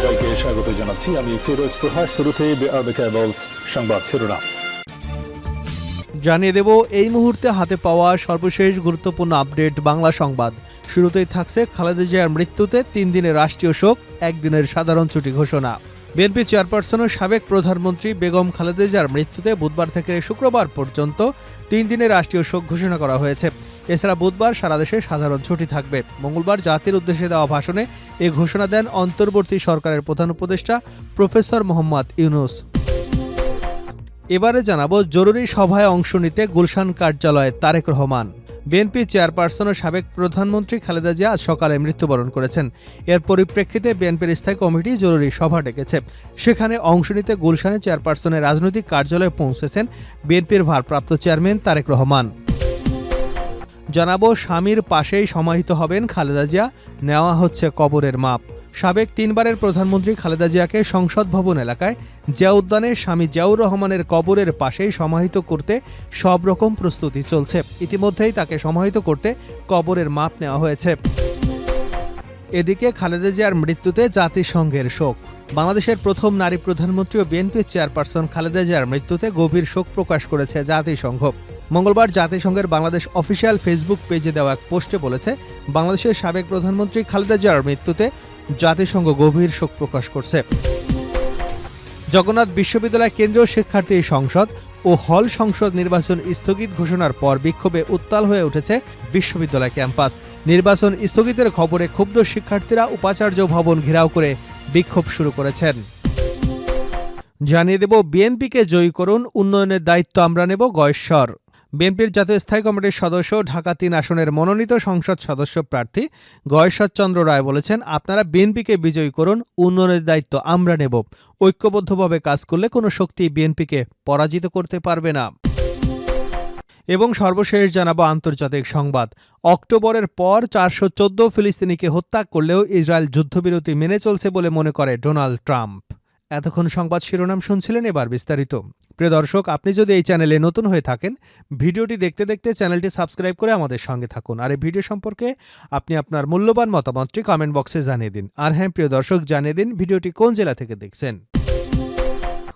সবাইকে স্বাগত জানাচ্ছি। আমি ফিরোজ তোহা। শুরুতেই সংবাদ শিরোনাম জানিয়ে দেব এই মুহূর্তে হাতে পাওয়া সর্বশেষ গুরুত্বপূর্ণ আপডেট বাংলা সংবাদ। শুরুতেই থাকছে খালেদা জিয়ার মৃত্যুতে 3 দিনের রাষ্ট্রীয় শোক, 1 দিনের সাধারণ ছুটি ঘোষণা। বিএনপি চেয়ারপারসন ও সাবেক প্রধানমন্ত্রী বেগম খালেদা জিয়ার মৃত্যুতে বুধবার থেকে শুক্রবার পর্যন্ত 3 দিনের রাষ্ট্রীয় শোক ঘোষণা করা হয়েছে। এছাড়া বুধবার সারা দেশে সাধারণ ছুটি থাকবে। মঙ্গলবার জাতির উদ্দেশ্যে দেওয়া ভাষণে এ ঘোষণা দেন অন্তর্বর্তী সরকারের প্রধান উপদেষ্টা প্রফেসর মোহাম্মদ ইউনূস। এবারে জানাবো জরুরি সভায় অংশ নিতে গুলশান কার্যালয়ে তারেক রহমান। বিএনপি চেয়ারপারসন ও সাবেক প্রধানমন্ত্রী খালেদা জিয়া আজ সকালে মৃত্যুবরণ করেছেন। এর পরিপ্রেক্ষিতে বিএনপির স্থায়ী কমিটি জরুরি সভা ডেকেছে। সেখানে অংশ নিতে গুলশানে চেয়ারপারসনের রাজনৈতিক কার্যালয়ে পৌঁছেছেন বিএনপির ভারপ্রাপ্ত চেয়ারম্যান তারেক রহমান। জানাবো স্বামীর পাশেই সমাহিত হবেন খালেদা জিয়া, নেওয়া হচ্ছে কবরের মাপ। সাবেক 3 বারের প্রধানমন্ত্রী খালেদা জিয়াকে সংসদ ভবন এলাকায় জিয়া উদ্যানে স্বামী জিয়াউর রহমানের কবরের পাশেই সমাহিত করতে সব রকম প্রস্তুতি চলছে। ইতিমধ্যেই তাকে সমাহিত করতে কবরের মাপ নেওয়া হয়েছে। এদিকে খালেদা জিয়ার মৃত্যুতে জাতিসংঘের শোক। বাংলাদেশের প্রথম নারী প্রধানমন্ত্রী ও বিএনপি চেয়ারপারসন খালেদা জিয়ার মৃত্যুতে গভীর শোক প্রকাশ করেছে জাতিসংঘ। মঙ্গলবার জাতিসংঘের বাংলাদেশ অফিসিয়াল ফেসবুক পেজে দেওয়া এক পোস্টে বলেছে, বাংলাদেশের সাবেক প্রধানমন্ত্রী খালেদা জিয়ার মৃত্যুতে জাতিসংঘ গভীর শোক প্রকাশ করছে। জগন্নাথ বিশ্ববিদ্যালয় কেন্দ্রীয় শিক্ষার্থী সংসদ ও হল সংসদ নির্বাচন স্থগিত ঘোষণার পর বিক্ষোভে উত্তাল হয়ে উঠেছে বিশ্ববিদ্যালয় ক্যাম্পাস। নির্বাচন স্থগিতের খবরে ক্ষুব্ধ শিক্ষার্থীরা উপাচার্য ভবন ঘেরাও করে বিক্ষোভ শুরু করেছেন। জানিয়ে দেব বিএনপিকে জয়ী করুন, উন্নয়নের দায়িত্ব আমরা নেব গয়েশ্বর। বিএনপির জাতীয় স্থায়ী কমিটির সদস্য ঢাকা 3 আসনের মনোনীত সংসদ সদস্য প্রার্থী গয়েশ্বর চন্দ্র রায় বলেছেন, আপনারা বিএনপিকে বিজয়ী করুন, উন্নয়নের দায়িত্ব আমরা নেব। ঐক্যবদ্ধভাবে কাজ করলে কোনো শক্তি বিএনপিকে পরাজিত করতে পারবে না। এবং সর্বশেষ জানাবো আন্তর্জাতিক সংবাদ। অক্টোবরের পর 414 ফিলিস্তিনিকে হত্যা করলেও ইসরায়েল যুদ্ধবিরতি মেনে চলছে বলে মনে করে ডোনাল্ড ট্রাম্প। এতক্ষণ সংবাদ শিরোনাম শুনছিলেন, এবার বিস্তারিত। প্রিয় দর্শক, আপনি যদি এই চ্যানেলে নতুন হয়ে থাকেন, ভিডিওটি দেখতে দেখতে চ্যানেলটি সাবস্ক্রাইব করে আমাদের সঙ্গে থাকুন। আর এই ভিডিও সম্পর্কে আপনি আপনার মূল্যবান মতামতটি কমেন্ট বক্সে জানিয়ে দিন। আর হ্যাঁ প্রিয় দর্শক, জানিয়ে দিন ভিডিওটি কোন জেলা থেকে দেখছেন।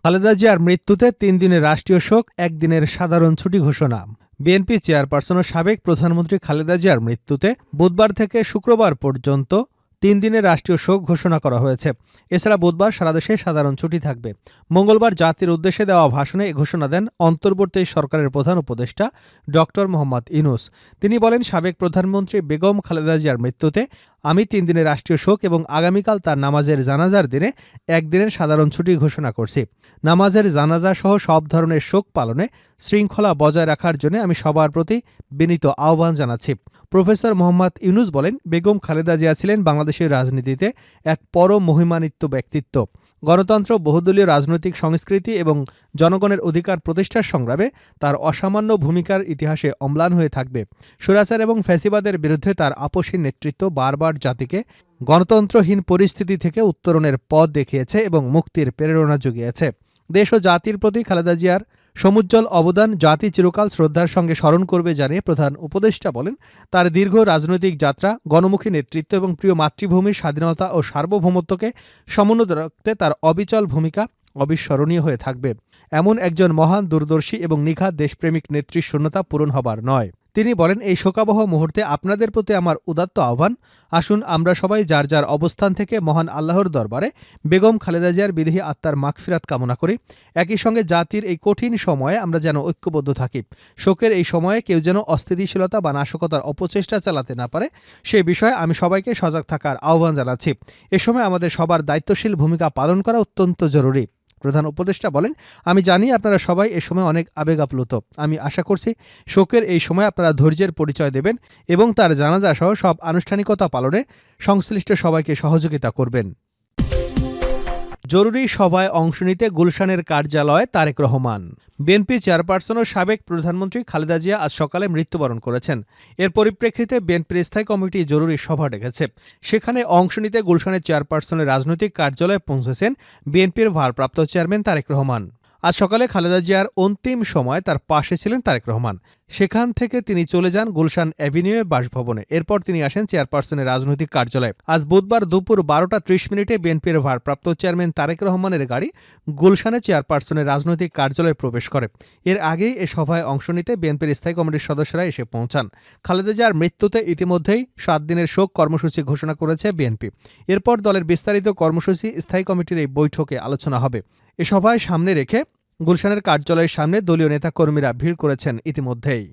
খালেদা জিয়ার মৃত্যুতে 3 দিনের রাষ্ট্রীয় শোক, 1 দিনের সাধারণ ছুটি ঘোষণা। বিএনপি চেয়ারপারসন ও সাবেক প্রধানমন্ত্রী খালেদা জিয়ার মৃত্যুতে বুধবার থেকে শুক্রবার পর্যন্ত 3 দিনের রাষ্ট্রীয় শোক ঘোষণা করা হয়েছে। এছাড়া বুধবার সারা দেশে সাধারণ ছুটি থাকবে। মঙ্গলবার জাতির উদ্দেশ্যে দেওয়া ভাষণে এ ঘোষণা দেন অন্তর্বর্তী সরকারের প্রধান উপদেষ্টা ডক্টর মোহাম্মদ ইউনূস। তিনি বলেন, সাবেক প্রধানমন্ত্রী বেগম খালেদা জিয়ার মৃত্যুতে আমি 3 দিনের রাষ্ট্রীয় শোক এবং আগামীকাল তার নামাজের জানাজার দিনে 1 দিনের সাধারণ ছুটি ঘোষণা করছি। নামাজের জানাজা সহ সব ধরনের শোক পালনে শৃঙ্খলা বজায় রাখার জন্য আমি সবার প্রতি বিনীত আহ্বান জানাচ্ছি। প্রফেসর মোহাম্মদ ইউনূস বলেন, বেগম খালেদা জিয়া ছিলেন বাংলাদেশের রাজনীতিতে এক পরম মহিমান্বিত ব্যক্তিত্ব। গণতন্ত্র, বহুদলীয় রাজনৈতিক সংস্কৃতি এবং জনগণের অধিকার প্রতিষ্ঠার সংগ্রামে তার অসামান্য ভূমিকার ইতিহাসে অম্লান হয়ে থাকবে। স্বৈরাচার এবং ফ্যাসিবাদের বিরুদ্ধে তার আপসহীন নেতৃত্ব বারবার জাতিকে গণতন্ত্রহীন পরিস্থিতি থেকে উত্তরণের পথ দেখিয়েছে এবং মুক্তির প্রেরণা জুগিয়েছে। দেশ ও জাতির প্রতি খালেদা জিয়ার সমুজ্জ্বল অবদান জাতি চিরকাল শ্রদ্ধার সঙ্গে স্মরণ করবে জানিয়ে প্রধান উপদেষ্টা বলেন, তার দীর্ঘ রাজনৈতিক যাত্রা, গণমুখী নেতৃত্ব এবং প্রিয় মাতৃভূমির স্বাধীনতা ও সার্বভৌমত্বকে সমুন্নত রাখতে তার অবিচল ভূমিকা অবিস্মরণীয় হয়ে থাকবে। এমন একজন মহান, দূরদর্শী এবং নিখাদ দেশপ্রেমিক নেত্রীর শূন্যতা পূরণ হবার নয়। তিনি বলেন, এই শোকাবহ মুহূর্তে আপনাদের প্রতি আমার উদাত্ত আহ্বান, আসুন আমরা সবাই যার যার অবস্থান থেকে মহান আল্লাহর দরবারে বেগম খালেদা জিয়ার বিদেহী আত্মার মাগফিরাত কামনা করি। একই সঙ্গে জাতির এই কঠিন সময়ে আমরা যেন ঐক্যবদ্ধ থাকি। শোকের এই সময়ে কেউ যেন অস্থিতিশীলতা বা নাশকতার অপচেষ্টা চালাতে না পারে, সে বিষয়ে আমি সবাইকে সজাগ থাকার আহ্বান জানাচ্ছি। এ সময় আমাদের সবার দায়িত্বশীল ভূমিকা পালন করা অত্যন্ত জরুরি। প্রধান উপদেষ্টা বলেন, আমি জানি আপনারা সবাই এ সময় অনেক আবেগাপ্লুত। আমি আশা করছি শোকের এই সময় আপনারা ধৈর্যের পরিচয় দেবেন এবং তার জানাজা সহ সব আনুষ্ঠানিকতা পালনে সংশ্লিষ্ট সবাইকে সহযোগিতা করবেন। জরুরি সভায় অংশ নিতে গুলশানের কার্যালয়ে তারেক রহমান। বিএনপি চেয়ারপারসন ও সাবেক প্রধানমন্ত্রী খালেদা জিয়া আজ সকালে মৃত্যুবরণ করেছেন। এর পরিপ্রেক্ষিতে বিএনপির স্থায়ী কমিটি জরুরি সভা ডেকেছে। সেখানে অংশ নিতে গুলশানের চেয়ারপারসনের রাজনৈতিক কার্যালয়ে পৌঁছেছেন বিএনপির ভারপ্রাপ্ত চেয়ারম্যান তারেক রহমান। আজ সকালে খালেদা জিয়ার অন্তিম সময় তার পাশে ছিলেন তারেক রহমান। সেখান থেকে তিনি চলে যান গুলশান অ্যাভিনিউয়ে বাসভবনে। এরপর তিনি আসেন চেয়ারপারসনের রাজনৈতিক কার্যালয়ে। আজ বুধবার দুপুর 12:30 বিএনপির ভারপ্রাপ্ত চেয়ারম্যান তারেক রহমানের গাড়ি গুলশানে চেয়ারপারসনের রাজনৈতিক কার্যালয়ে প্রবেশ করে। এর আগেই এ সভায় অংশ নিতে বিএনপির স্থায়ী কমিটির সদস্যরা এসে পৌঁছান। খালেদা জিয়ার মৃত্যুতে ইতিমধ্যেই 7 দিনের শোক কর্মসূচি ঘোষণা করেছে বিএনপি। এরপর দলের বিস্তারিত কর্মসূচি স্থায়ী কমিটির এই বৈঠকে আলোচনা হবে। এ সভায় সামনে রেখে গুলশানের কার্যালয়ের সামনে দলীয় নেতাকর্মীরা ভিড় করেছেন ইতিমধ্যেই।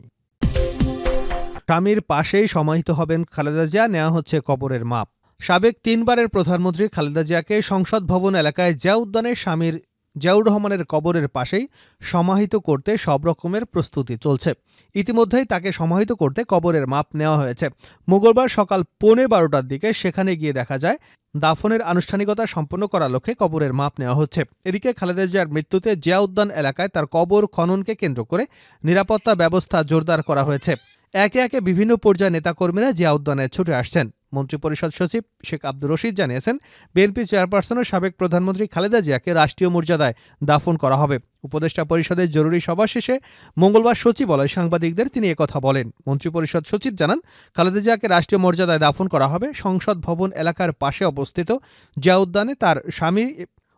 স্বামীর পাশেই সমাহিত হবেন খালেদা জিয়া, নেওয়া হচ্ছে কবরের মাপ। সাবেক 3 বারের প্রধানমন্ত্রী খালেদা জিয়াকে সংসদ ভবন এলাকায় জিয়া উদ্যানে স্বামীর জিয়াউর রহমানের কবরের পাশেই সমাহিত করতে সব রকমের প্রস্তুতি চলছে। ইতিমধ্যেই তাকে সমাহিত করতে কবরের মাপ নেওয়া হয়েছে। মঙ্গলবার সকাল 12:15টার দিকে সেখানে গিয়ে দেখা যায় দাফনের আনুষ্ঠানিকতা সম্পন্ন করার লক্ষ্যে কবরের মাপ নেওয়া হচ্ছে। এদিকে খালেদা জিয়ার মৃত্যুতে জিয়া উদ্যান এলাকায় তার কবর খননকে কেন্দ্র করে নিরাপত্তা ব্যবস্থা জোরদার করা হয়েছে। একে একে বিভিন্ন পর্যায়ে নেতাকর্মীরা জিয়া উদ্যানে ছুটে আসছেন। মন্ত্রিপরিষদ সচিব শেখ আব্দুর রশিদ জানিয়েছেন, বিএনপি চেয়ারপারসন ও সাবেক প্রধানমন্ত্রী খালেদা জিয়াকে রাষ্ট্রীয় মর্যাদায় দাফন করা হবে। উপদেষ্টা পরিষদের জরুরি সভা শেষে মঙ্গলবার সচিবালয়ে সাংবাদিকদের তিনি একথা বলেন। মন্ত্রিপরিষদ সচিব জানান, খালেদা জিয়াকে রাষ্ট্রীয় মর্যাদায় দাফন করা হবে সংসদ ভবন এলাকার পাশে অবস্থিত জিয়া উদ্যানে। তার স্বামী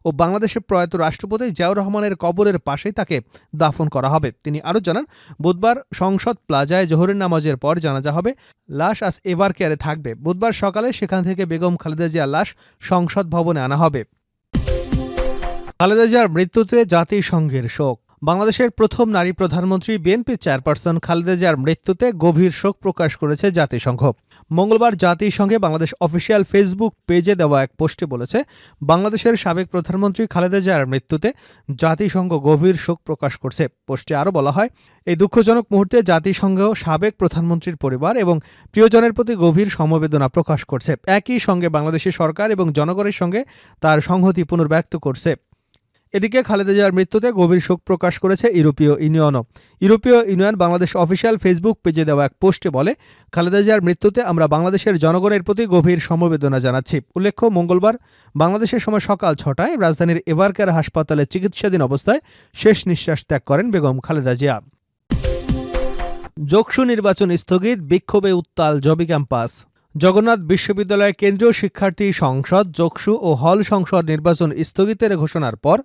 ও বাংলাদেশের প্রয়াত রাষ্ট্রপতি জিয়াউর রহমানের কবরের পাশেই তাকে দাফন করা হবে। তিনি আরও জানান, বুধবার সংসদ প্লাজায় জোহরের নামাজের পর জানাজা হবে। লাশ আজ এভার কেয়ারে থাকবে। বুধবার সকালে সেখান থেকে বেগম খালেদা জিয়ার লাশ সংসদ ভবনে আনা হবে। খালেদা জিয়ার মৃত্যুতে জাতিসংঘের শোক। বাংলাদেশের প্রথম নারী প্রধানমন্ত্রী বিএনপি চেয়ারপারসন খালেদা জিয়ার মৃত্যুতে গভীর শোক প্রকাশ করেছে জাতিসংঘ। মঙ্গলবার জাতিসংঘে বাংলাদেশ অফিসিয়াল ফেসবুক পেজে দেওয়া এক পোস্টে বলেছে, বাংলাদেশের সাবেক প্রধানমন্ত্রী খালেদা জিয়ার মৃত্যুতে জাতিসংঘ গভীর শোক প্রকাশ করছে। পোস্টে আরও বলা হয়, এই দুঃখজনক মুহূর্তে জাতিসংঘ সাবেক প্রধানমন্ত্রীর পরিবার এবং প্রিয়জনের প্রতি গভীর সমবেদনা প্রকাশ করছে। একই সঙ্গে বাংলাদেশের সরকার এবং জনগণের সঙ্গে তার সংহতি পুনর্ব্যক্ত করছে। এদিকে খালেদা জিয়ার মৃত্যুতে গভীর শোক প্রকাশ করেছে ইউরোপীয় ইউনিয়নও। ইউরোপীয় ইউনিয়ন বাংলাদেশ অফিসিয়াল ফেসবুক পেজে দেওয়া এক পোস্টে বলে, খালেদা জিয়ার মৃত্যুতে আমরা বাংলাদেশের জনগণের প্রতি গভীর সমবেদনা জানাচ্ছি। উল্লেখ্য, মঙ্গলবার বাংলাদেশের সময় সকাল 6টায় রাজধানীর এভারকেয়ার হাসপাতালে চিকিৎসাধীন অবস্থায় শেষ নিঃশ্বাস ত্যাগ করেন বেগম খালেদা জিয়া। যোগসু নির্বাচন স্থগিত, বিক্ষোভে উত্তাল জবি ক্যাম্পাস। জগন্নাথ বিশ্ববিদ্যালয়ের কেন্দ্রীয় শিক্ষার্থী সংসদ যোগসু ও হল সংসদ নির্বাচন স্থগিতের ঘোষণার পর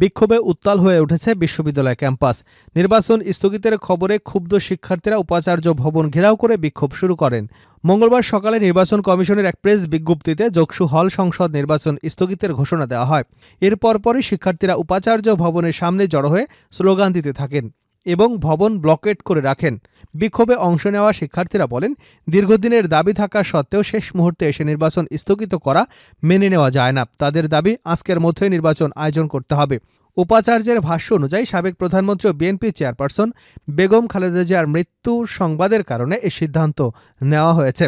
বিক্ষোভে উত্তাল হয়ে উঠেছে বিশ্ববিদ্যালয় ক্যাম্পাস। নির্বাচন স্থগিতের খবরে ক্ষুব্ধ শিক্ষার্থীরা উপাচার্য ভবন ঘেরাও করে বিক্ষোভ শুরু করেন। মঙ্গলবার সকালে নির্বাচন কমিশনের এক প্রেস বিজ্ঞপ্তিতে যোগসু হল সংসদ নির্বাচন স্থগিতের ঘোষণা দেওয়া হয়। এর পরপরই শিক্ষার্থীরা উপাচার্য ভবনের সামনে জড়ো হয়ে স্লোগান দিতে থাকেন এবং ভবন ব্লকেট করে রাখেন। বিক্ষোভে অংশ নেওয়া শিক্ষার্থীরা বলেন, দীর্ঘদিনের দাবি থাকা সত্ত্বেও শেষ মুহূর্তে এসে নির্বাচন স্থগিত করা মেনে নেওয়া যায় না। তাদের দাবি, আজকের মধ্যেই নির্বাচন আয়োজন করতে হবে। উপাচার্যের ভাষ্য অনুযায়ী সাবেক প্রধানমন্ত্রী ও বিএনপি চেয়ারপারসন বেগম খালেদা জিয়ার মৃত্যুর সংবাদের কারণে এ সিদ্ধান্ত নেওয়া হয়েছে।